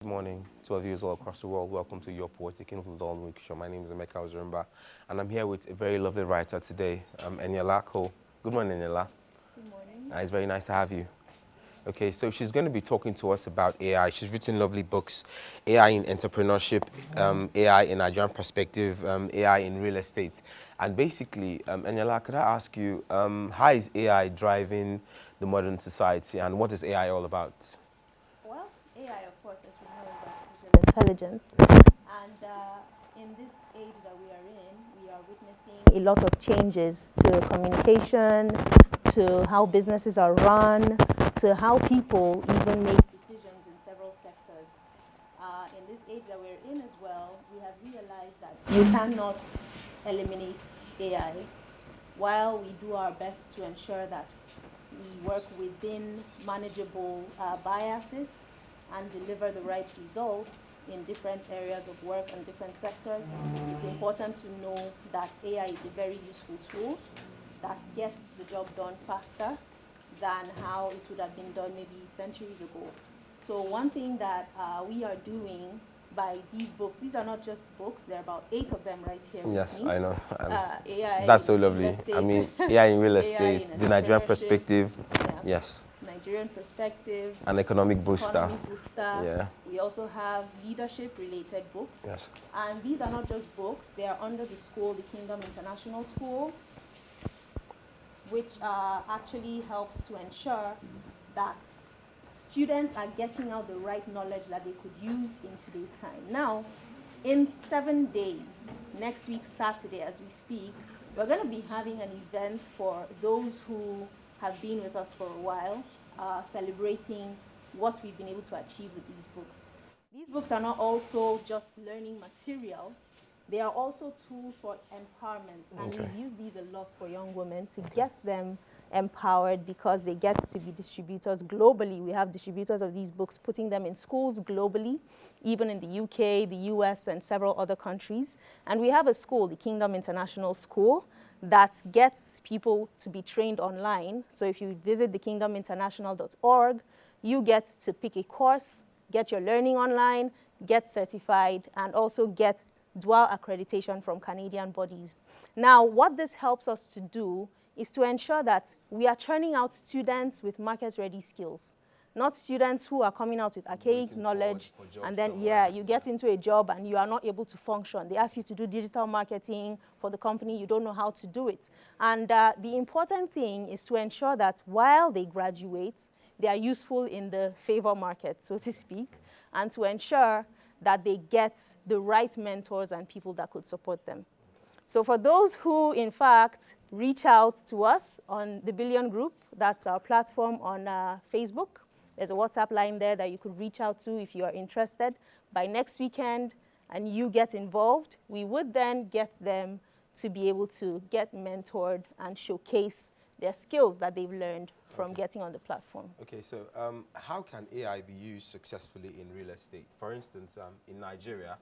Good morning to our viewers all across the world. Welcome to Your Poetic Influence Dawn Week Show. My name is Emeka Ozurumba, and I'm here with a very lovely writer today, Eniola. Good morning, Eniola. Good morning. It's very nice to have you. Okay, so she's going to be talking to us about AI. She's written lovely books, AI in entrepreneurship, AI in Nigerian perspective, AI in real estate. And basically, Eniola, could I ask you, how is AI driving the modern society, and what is AI all about? Well, AI, of course, as we know, is artificial intelligence. And in this age that we are witnessing a lot of changes to communication, to how businesses are run, to how people even make decisions in several sectors. In this age that we're in as well, we have realized that you cannot eliminate AI while we do our best to ensure that we work within manageable biases and deliver the right results in different areas of work and different sectors. It's important to know that AI is a very useful tool that gets the job done faster than how it would have been done maybe centuries ago. So one thing that we are doing by these books, these are not just books, there are about 8 of them right here Yes, with me. I know. AI That's so in real lovely. estate. I mean, AI in real AI estate, in the Nigerian entrepreneurship. perspective, Yeah. yes, Nigerian perspective, an economic booster. economy booster. Yeah, We also have leadership related books. yes. And these are not just books, they are under the school, the Kingdom International School, which actually helps to ensure that students are getting out the right knowledge that they could use in today's time. Now, in 7 days, next week, Saturday, as we speak, we're going to be having an event for those who have been with us for a while, celebrating what we've been able to achieve with these books. These books are not also just learning material, they are also tools for empowerment. And Okay. we use these a lot for young women to get them empowered because they get to be distributors globally. We have distributors of these books putting them in schools globally, even in the UK, the US, and several other countries. And we have a school, the Kingdom International School, that gets people to be trained online. So if you visit thekingdominternational.org, you get to pick a course, get your learning online, get certified, and also get dual accreditation from Canadian bodies. Now, what this helps us to do is to ensure that we are churning out students with market-ready skills, not students who are coming out with archaic Waiting knowledge, for jobs and then, somewhere. you get into a job and you are not able to function. They ask you to do digital marketing for the company, you don't know how to do it. And the important thing is to ensure that while they graduate, they are useful in the favor market, so to speak, and to ensure that they get the right mentors and people that could support them. So for those who, in fact, reach out to us on the Billion Group, that's our platform on Facebook. There's a WhatsApp line there that you could reach out to if you are interested. By next weekend, and you get involved, we would then get them to be able to get mentored and showcase their skills that they've learned from getting on the platform. Okay, so how can AI be used successfully in real estate? For instance, in Nigeria,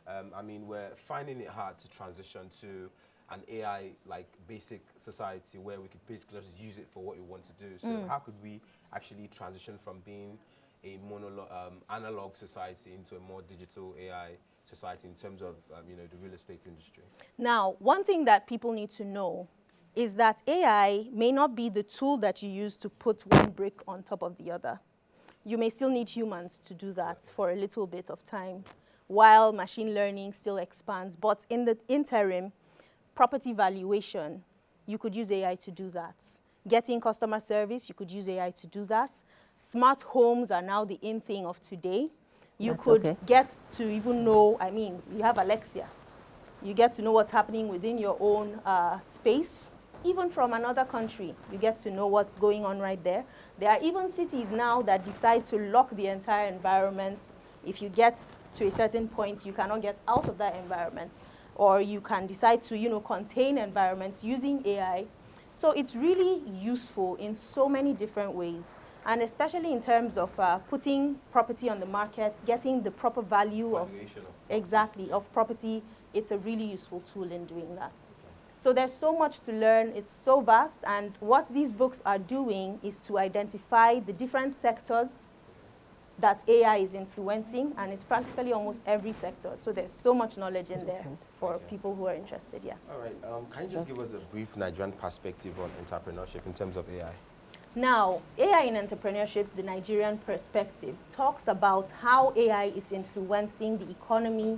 I mean, we're finding it hard to transition to an AI-like basic society where we could basically just use it for what we want to do. So how could we actually transition from being a analog society into a more digital AI society in terms of the real estate industry? Now, one thing that people need to know is that AI may not be the tool that you use to put one brick on top of the other. You may still need humans to do that for a little bit of time while machine learning still expands. But in the interim, property valuation, you could use AI to do that. Getting customer service, you could use AI to do that. Smart homes are now the in thing of today. You could get to even know, I mean, you have Alexia. You get to know what's happening within your own space. Even from another country, you get to know what's going on right there. There are even cities now that decide to lock the entire environment. If you get to a certain point, you cannot get out of that environment. Or you can decide to, contain environments using AI. So it's really useful in so many different ways. And especially in terms of putting property on the market, getting the proper value of property, it's a really useful tool in doing that. So there's so much to learn, it's so vast, and what these books are doing is to identify the different sectors that AI is influencing, and it's practically almost every sector. So there's so much knowledge in there for people who are interested, yeah. All right, can you just give us a brief Nigerian perspective on entrepreneurship in terms of AI? Now, AI in entrepreneurship, the Nigerian perspective, talks about how AI is influencing the economy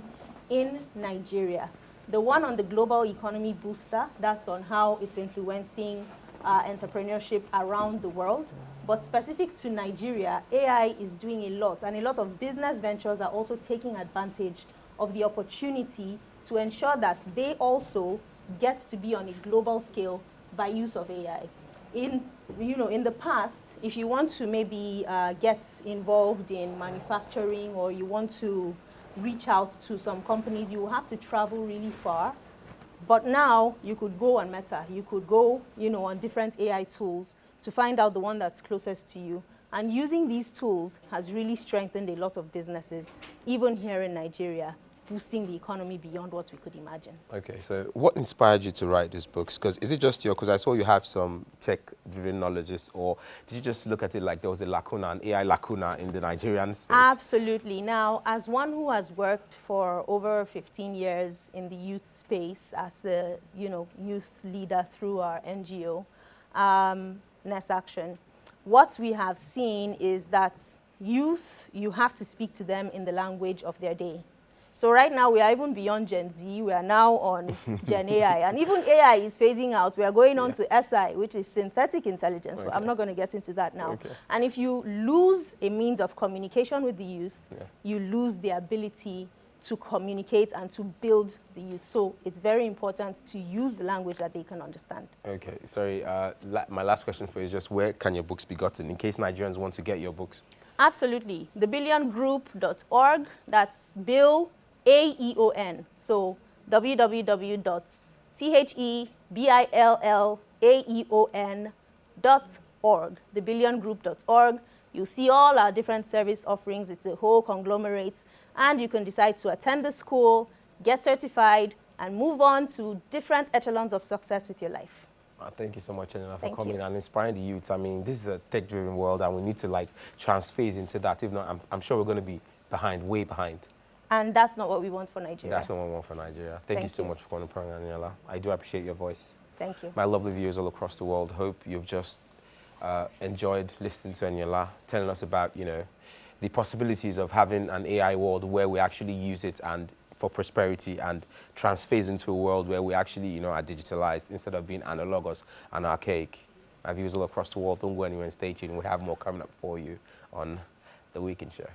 in Nigeria. The one on the global economy booster, that's on how it's influencing entrepreneurship around the world. But specific to Nigeria, AI is doing a lot, and a lot of business ventures are also taking advantage of the opportunity to ensure that they also get to be on a global scale by use of AI. In the past, if you want to maybe get involved in manufacturing, or you want to reach out to some companies, you will have to travel really far. But now you could go on Meta, you could go, on different AI tools to find out the one that's closest to you. And using these tools has really strengthened a lot of businesses, even here in Nigeria, boosting the economy beyond what we could imagine. Okay, so what inspired you to write these books? Because is it just because I saw you have some tech-driven knowledges, or did you just look at it like there was a lacuna, an AI lacuna in the Nigerian space? Absolutely. Now, as one who has worked for over 15 years in the youth space as a youth leader through our NGO, Ness Action, what we have seen is that youth, you have to speak to them in the language of their day. So right now, we are even beyond Gen Z. We are now on Gen AI. And even AI is phasing out. We are going on to SI, which is synthetic intelligence. But I'm not going to get into that now. And if you lose a means of communication with the youth, you lose the ability to communicate and to build the youth. So it's very important to use the language that they can understand. Okay, sorry. My last question for you is just, where can your books be gotten in case Nigerians want to get your books? Absolutely. thebillionGroup.org. That's Bill AEON. So www.thebillionaeon.org, thebillionGroup.org. You'll see all our different service offerings. It's a whole conglomerate. And you can decide to attend the school, get certified, and move on to different echelons of success with your life. Thank you so much, Eniola, for coming and inspiring the youth. I mean, this is a tech-driven world, and we need to transphase into that. If not, I'm sure we're going to be behind, way behind. And that's not what we want for Nigeria. That's not what we want for Nigeria. Thank you so much for coming to program, Eniola. I do appreciate your voice. Thank you. My lovely viewers all across the world, hope you've just enjoyed listening to Eniola, telling us about, the possibilities of having an AI world where we actually use it and for prosperity, and transphase into a world where we actually, are digitalized instead of being analogous and archaic. My viewers all across the world, don't go anywhere and stay tuned. We have more coming up for you on The Weekend Show.